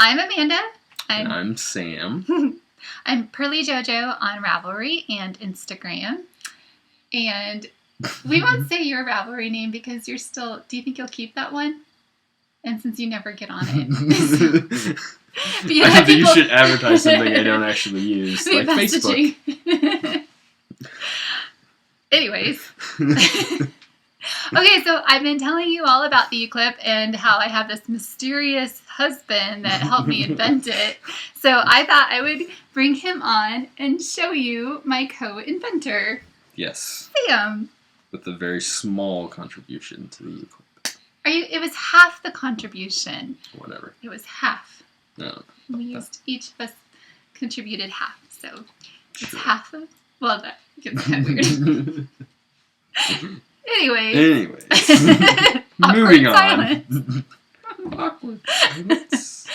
I'm Amanda. And I'm Sam. I'm Pearly JoJo on Ravelry and Instagram. And we won't say your Ravelry name because you're still... Do you think you'll keep that one? And since you never get on it. I think you should advertise something I don't actually use, like messaging. Facebook. Anyways. Okay, so I've been telling you all about the Ewe Clip and how I have this mysterious husband that helped me invent it. So I thought I would bring him on and show you my co-inventor. Yes. Sam. With a very small contribution to the Ewe Clip. It was half the contribution. Whatever. It was half. No. We used, each of us contributed half, so it's Sure. half of, well, that gets kind of weird. Anyways. Moving Moving on. Awkward silence.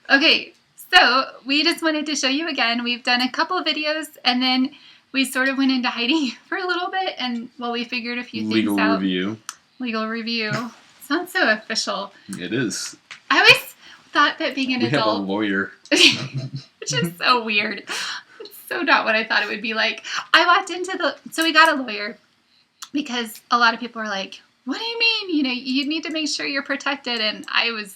Okay, so we just wanted to show you again. We've done a couple of videos, and then we sort of went into hiding for a little bit, and we figured a few things out. Legal review. Sounds so official. It is. I always thought that being an adult... We have a lawyer. Which is so weird. It's so not what I thought it would be like. I walked into the... So we got a lawyer. Because a lot of people are like, what do you mean? You need to make sure you're protected. And I was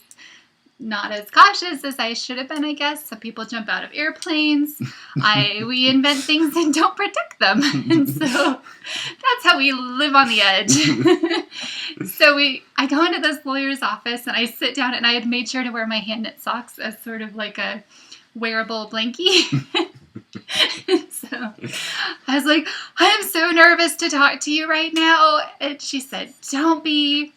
not as cautious as I should have been, I guess. Some people jump out of airplanes. We invent things and don't protect them. And so that's how we live on the edge. So I go into this lawyer's office and I sit down, and I had made sure to wear my hand knit socks as sort of like a wearable blankie. So I was like, I am so nervous to talk to you right now. And she said, don't be.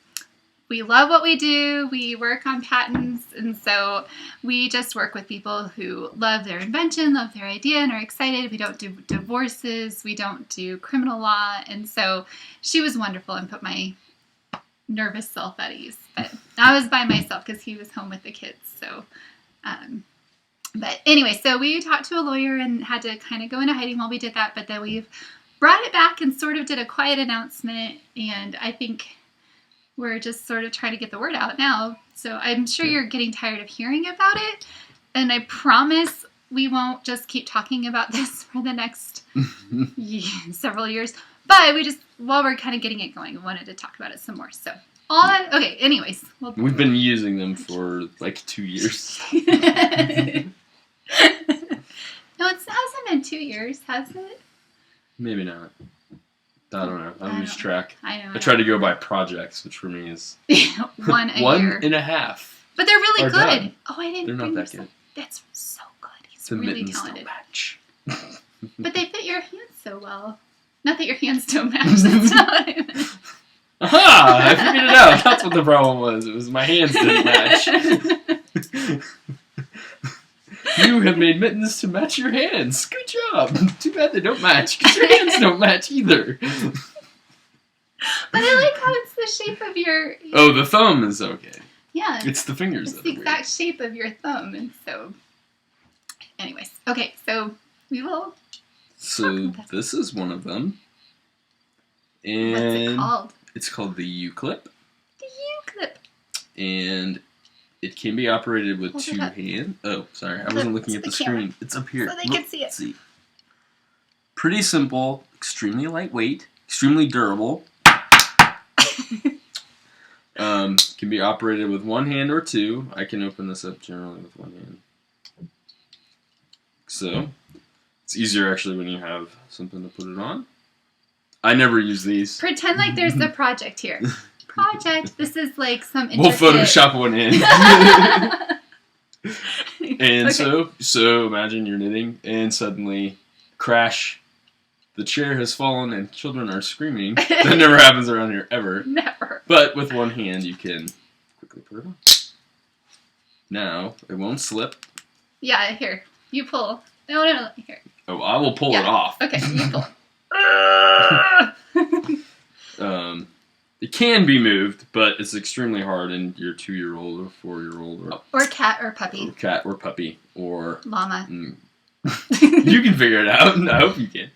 We love what we do. We work on patents. And so we just work with people who love their invention, love their idea, and are excited. We don't do divorces. We don't do criminal law. And so she was wonderful and put my nervous self at ease. But I was by myself because he was home with the kids. So, but anyway, so we talked to a lawyer and had to kind of go into hiding while we did that. But then we've brought it back and sort of did a quiet announcement. And I think we're just sort of trying to get the word out now. So I'm sure you're getting tired of hearing about it. And I promise we won't just keep talking about this for the next several years. But we just, while we're kind of getting it going, we wanted to talk about it some more. So, okay, anyways. We've been using them for like 2 years. No, it hasn't been 2 years, has it? Maybe not. I don't know. I don't lose track. I know. I try to go by projects, which for me is one a year. 1.5. But they're really good. Done. Oh, I didn't. They're not that good. That's so good. He's The really mittens talented. don't match. But they fit your hands so well. Not that your hands don't match. That's not what I meant. Aha! I figured it out. That's what the problem was. It was my hands didn't match. You have made mittens to match your hands. Good job. Too bad they don't match, because your hands don't match either. But I like how it's the shape of your... Oh, the thumb is okay. Yeah. It's the fingers It's that the are exact weird. shape of your thumb. And so... Anyways. Okay, so we will... So this is one of them. And What's it called? It's called the Ewe Clip. The Ewe Clip. And it can be operated with Hold it 2 up. hands. Oh, sorry. I wasn't looking at the camera. screen. It's up here. So they can see it. Let's see. Pretty simple, extremely lightweight, extremely durable. Can be operated with 1 hand or 2. I can open this up generally with 1 hand. So, it's easier actually when you have something to put it on. I never use these. Pretend like there's the project here. Project. This is like some We'll intricate... Photoshop one in. And Okay. so imagine you're knitting and suddenly crash. The chair has fallen and children are screaming. That never happens around here ever. Never. But with 1 hand you can quickly put it on. Now, it won't slip. Yeah, here. You pull. No. Here. Oh, I will pull it off. Okay, you pull. It can be moved, but it's extremely hard in your 2-year-old or 4-year-old or cat or puppy. or cat or puppy or Llama. You can figure it out. I hope you can.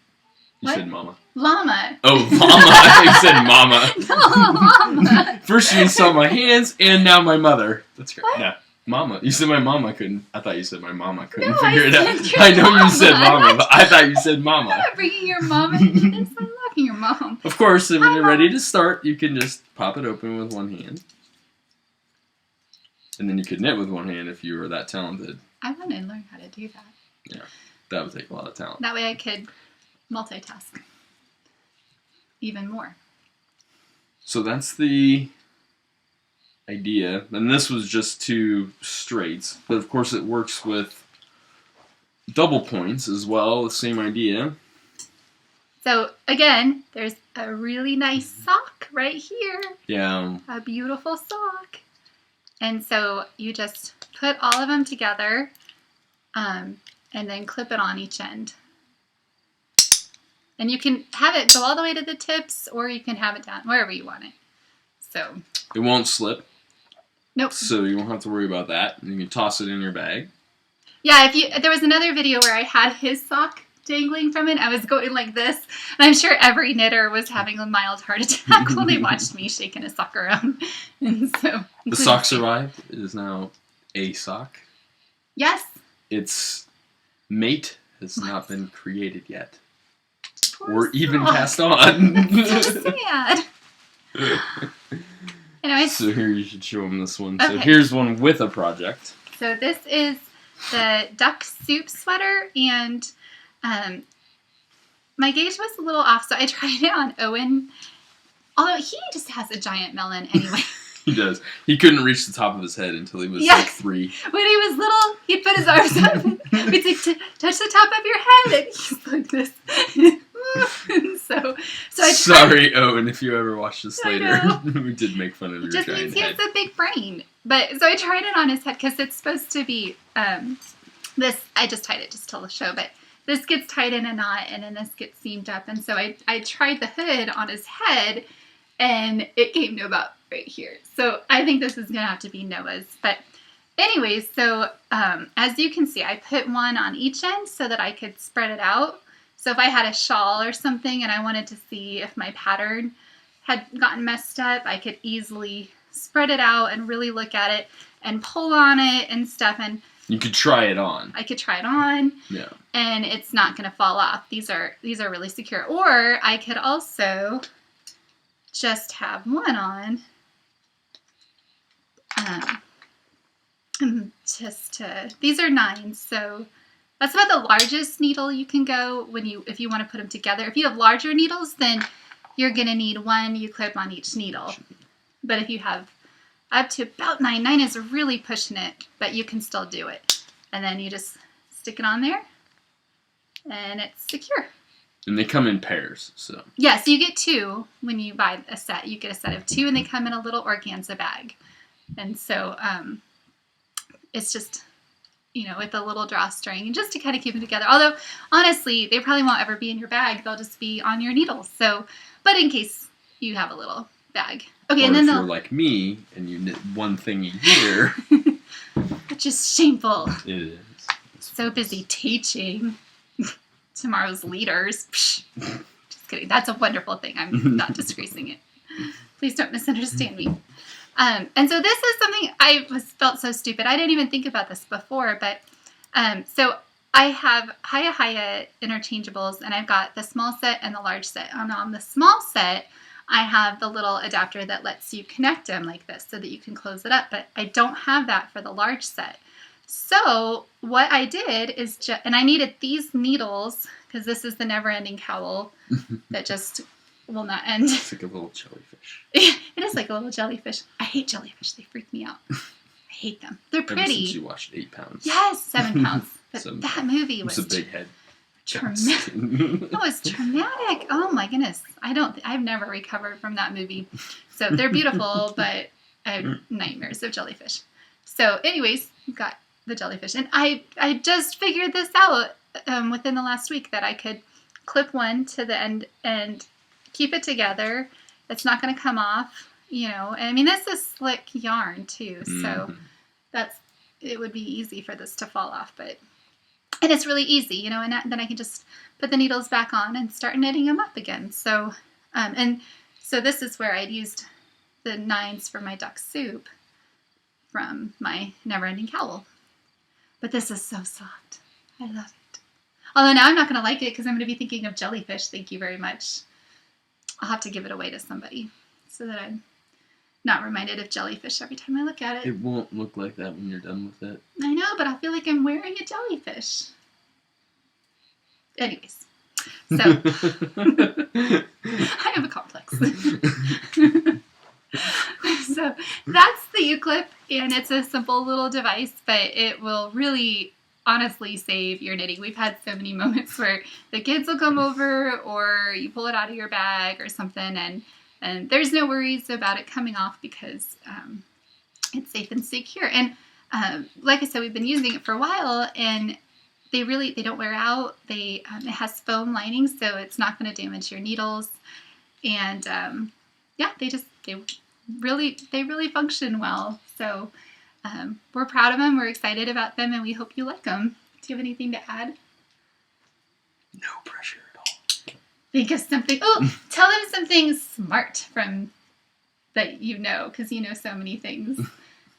You What? said mama. Llama. Oh, llama. I said mama. No, llama. First you saw my hands, and now my mother. That's great. What? No. Mama. You said my mama couldn't. I thought you said my mama couldn't No, figure I it out. said your I know you said mama. mama, but I thought you said I'm mama. not bringing your mom into this. I'm loving your mom. Of course, when Hi, you're Mom. ready to start, you can just pop it open with one hand. And then you could knit with one hand if you were that talented. I want to learn how to do that. Yeah, that would take a lot of talent. That way I could multitask even more. So that's the idea. And this was just 2 straights. But of course it works with double points as well, the same idea. So again, there's a really nice sock right here. Yeah. A beautiful sock. And so you just put all of them together and then clip it on each end. And you can have it go all the way to the tips, or you can have it down wherever you want it. So It won't slip. nope. So you won't have to worry about that. You can toss it in your bag. Yeah, there was another video where I had his sock dangling from it. I was going like this, and I'm sure every knitter was having a mild heart attack while they watched me shaking a sock around. And so The sock survived. It is now a sock. Yes. Its mate has not been created yet. Poor Or even sock. cast on. So sad. Anyways, So here you should show them this one. So Okay. here's one with a project. so this is the duck soup sweater, and my gauge was a little off, so I tried it on Owen. Although he just has a giant melon anyway. He does. He couldn't reach the top of his head until he was Yeah. like 3. When he was little, he'd put his arms up and we'd say, touch the top of your head, and he's like this. And so I tried. Sorry, Owen, if you ever watch this I later. know. We did make fun of It your just giant means he head. has a big brain. But so I tried it on his head because it's supposed to be this. I just tied it just to show, but this gets tied in a knot and then this gets seamed up. And so I tried the hood on his head, and it came to about right here. So I think this is gonna have to be Noah's. But anyways, so as you can see, I put one on each end so that I could spread it out. So if I had a shawl or something and I wanted to see if my pattern had gotten messed up, I could easily spread it out and really look at it and pull on it and stuff, and You could try it on. I could try it on, Yeah. and it's not going to fall off. These are really secure. Or I could also just have one on, these are 9s, so that's about the largest needle you can go if you want to put them together. If you have larger needles, then you're going to need 1 U-clip on each needle. But if you have up to about 9 is really pushing it, but you can still do it. And then you just stick it on there, and it's secure. And they come in pairs, so. Yeah, so you get 2 when you buy a set. You get a set of 2, and they come in a little organza bag. And so it's just, with a little drawstring, and just to kind of keep them together. Although, honestly, they probably won't ever be in your bag. They'll just be on your needles. So, but in case you have a little bag. Okay, Or and then if you're like me and you knit one thing a year, which is shameful. it is. So busy teaching tomorrow's leaders. Psh, just kidding. That's a wonderful thing. I'm not disgracing it. Please don't misunderstand me. And so this is something I felt so stupid. I didn't even think about this before, but so I have Hiya interchangeables, and I've got the small set and the large set. And on the small set, I have the little adapter that lets you connect them like this so that you can close it up, but I don't have that for the large set. So what I did is and I needed these needles because this is the never-ending cowl that just will not end. It's like a little jellyfish. It is like a little jellyfish. I hate jellyfish. They freak me out. I hate them. They're Ever pretty. since you watched 8 pounds. Yes, 7 pounds. But 7 that pounds. movie was It's a big head. traumatic. It was traumatic. Oh my goodness. I've never recovered from that movie. So they're beautiful, but I have nightmares of jellyfish. So anyways, got the jellyfish. And I just figured this out within the last week that I could clip one to the end and keep it together. It's not going to come off, I mean, this is slick yarn too. So it would be easy for this to fall off, and it's really easy, and then I can just put the needles back on and start knitting them up again. So, so this is where I'd used the 9s for my duck soup from my Never-Ending Cowl. But this is so soft. I love it. Although now I'm not going to like it because I'm going to be thinking of jellyfish. Thank you very much. I'll have to give it away to somebody so that I'm not reminded of jellyfish every time I look at it. It won't look like that when you're done with it. I know, but I feel like I'm wearing a jellyfish. Anyways, so I have a complex. So that's the Ewe Clip, and it's a simple little device, but it will really honestly save your knitting. We've had so many moments where the kids will come over, or you pull it out of your bag or something, and there's no worries about it coming off because it's safe and secure. And like I said, we've been using it for a while, and they don't wear out. It has foam linings, so it's not going to damage your needles. And yeah, they really function well. So we're proud of them. We're excited about them, and we hope you like them. Do you have anything to add? No pressure at all. Think of something. Oh, tell them something smart from that you know, because you know so many things.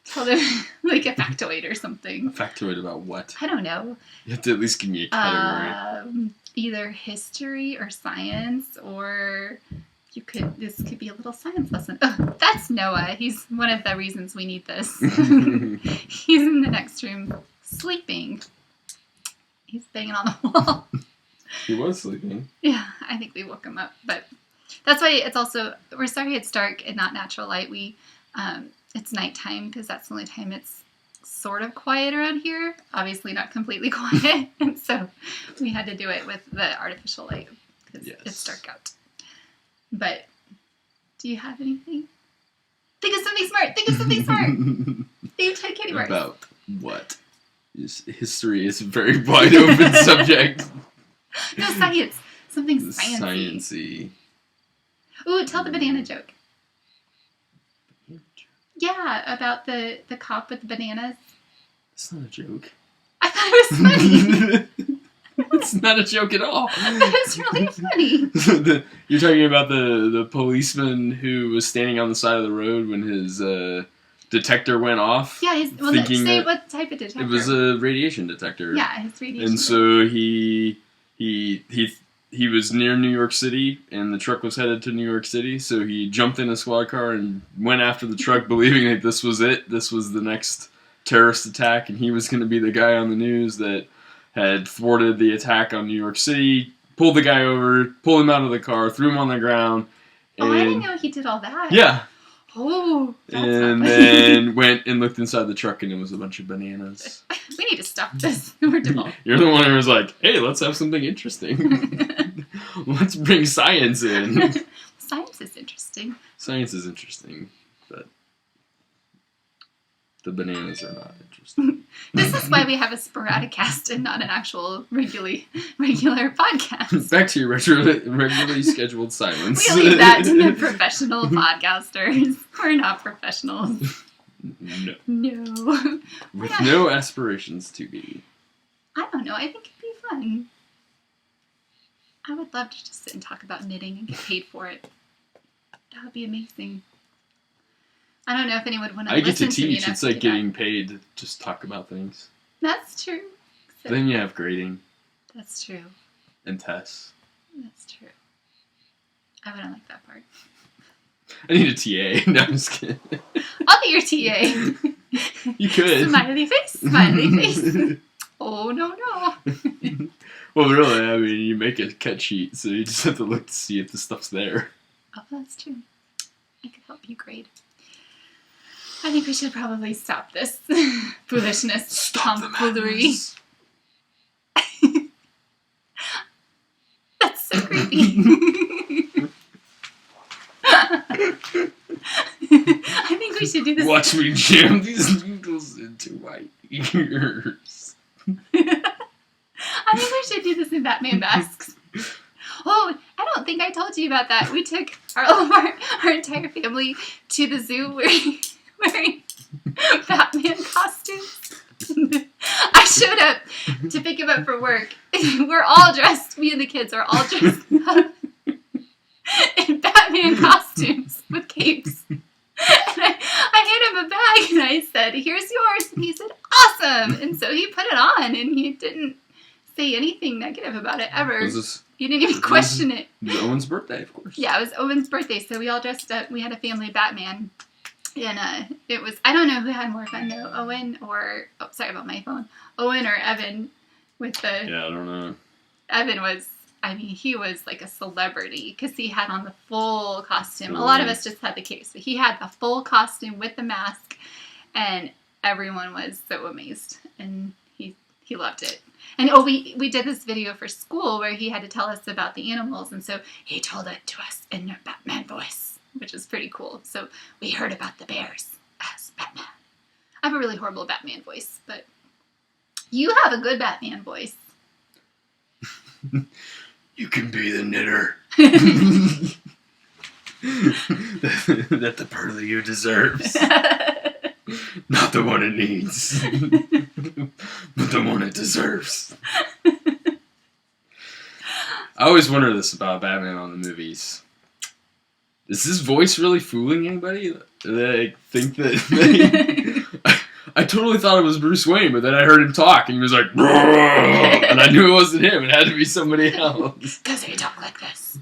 Tell them like a factoid or something. A factoid about what? I don't know. You have to at least give me a category. Either history or science, or this could be a little science lesson. Oh, that's Noah. He's one of the reasons we need this. He's in the next room sleeping. He's banging on the wall. He was sleeping. Yeah, I think we woke him up. But that's why we're sorry it's dark and not natural light. It's nighttime because that's the only time it's sort of quiet around here. Obviously not completely quiet. And so we had to do it with the artificial light because it's dark out. But do you have anything? Think of something smart. Think of 10 candy bars. About what? History is a very wide open subject. No, science. Something sciencey. Sciencey. Ooh, tell the banana joke. Yeah, about the cop with the bananas. It's not a joke. I thought it was funny. It's not a joke at all. That was really funny. You're talking about the policeman who was standing on the side of the road when his detector went off. Yeah, say what type of detector. It was a radiation detector. Yeah, his radiation. And so he was near New York City, and the truck was headed to New York City. So he jumped in a squad car and went after the truck, believing that this was it. This was the next terrorist attack, and he was going to be the guy on the news that had thwarted the attack on New York City, pulled the guy over, pulled him out of the car, threw him on the ground. Oh, I didn't know he did all that. Yeah. Oh. And then went and looked inside the truck, and it was a bunch of bananas. We need to stop this. We're devolved. You're the one who was like, hey, let's have something interesting. Let's bring science in. Science is interesting. Science is interesting, but the bananas are not interesting. This is why we have a sporadic cast and not an actual regular podcast. Back to your regularly scheduled silence. We leave that to the professional podcasters. We're not professionals. No. With no aspirations to be. I don't know. I think it'd be fun. I would love to just sit and talk about knitting and get paid for it. That would be amazing. I don't know if anyone would want to listen to me. I get to teach. It's like getting paid to just talk about things. That's true. So, then you have grading. That's true. And tests. That's true. I wouldn't like that part. I need a TA. No, I'm just kidding. I'll be your TA. You could. Smiley face. Oh, no. Well, really, I mean, you make a cut sheet, so you just have to look to see if the stuff's there. Oh, that's true. I could help you grade. I think we should probably stop this foolishness. Stop tomfoolery. That's so creepy. I think we should do this. Watch me jam these noodles into my ears. I think we should do this in Batman masks. Oh, I don't think I told you about that. We took all of our entire family to the zoo wearing Batman costumes. I showed up to pick him up for work. We're all dressed, me and the kids are all dressed up in Batman costumes with capes. And I hand him a bag and I said, here's yours. And he said, awesome. And so he put it on, and he didn't say anything negative about it ever. He didn't even question it. It was Owen's birthday, of course. Yeah, it was Owen's birthday, so we all dressed up. We had a family Batman. And it was, I don't know who had more fun though, Owen or, oh, sorry about my phone, Owen or Evan with the, Yeah, I don't know. Evan was, I mean, he was like a celebrity because he had on the full costume. A lot of us just had the cape, but he had the full costume with the mask, and everyone was so amazed, and he loved it. And we did this video for school where he had to tell us about the animals, and so he told it to us in a Batman voice, which is pretty cool. So we heard about the bears as Batman. I have a really horrible Batman voice, but you have a good Batman voice. You can be the knitter that the part of you deserves. Not the one it needs, but the one it deserves. I always wonder this about Batman on the movies. Is his voice really fooling anybody? They think that I totally thought it was Bruce Wayne, but then I heard him talk, and he was like, and I knew it wasn't him. It had to be somebody else. Because he talk like this.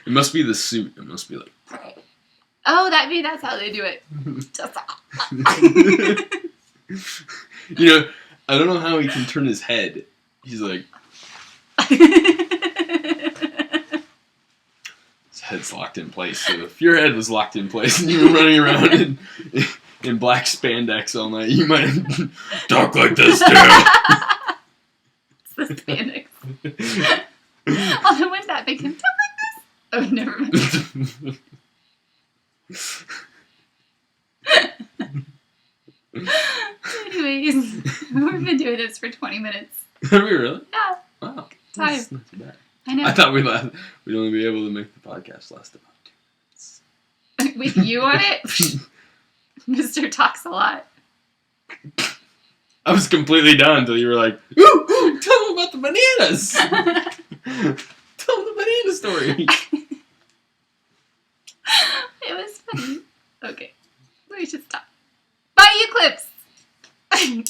It must be the suit. It must be like... Oh, that's how they do it. You know, I don't know how he can turn his head. He's like... Head's locked in place. So if your head was locked in place and you were running around in black spandex all night, you might talk like this too. It's the spandex. Although wouldn't that make him talk like this? Oh, never mind. Anyways, we've been doing this for 20 minutes. Have we really? Yeah. Wow. Time. That's not too bad. I know. I thought we'd only be able to make the podcast last about 2 minutes. With you on it? Mr. Talks a lot. I was completely done until you were like, ooh, tell them about the bananas. Tell them the banana story. It was funny. Okay. We should stop. Buy Ewe Clips! I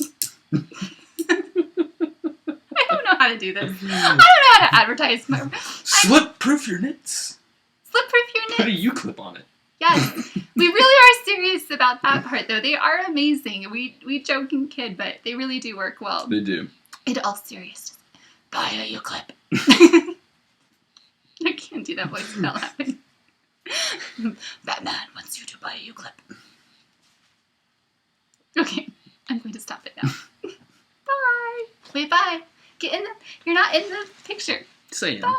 don't know how to do this. I don't know how to advertise my... Slip-proof your knits. Slip-proof your knits. Put a U-clip on it. Yes. We really are serious about that part, though. They are amazing. We joke and kid, but they really do work well. They do. In all seriousness. Buy a U-clip. I can't do that voice without laughing. Batman wants you to buy a U-clip. Okay. I'm going to stop it now. Bye. Wait, bye. Get in the... You're not in the picture. Say it. Bye.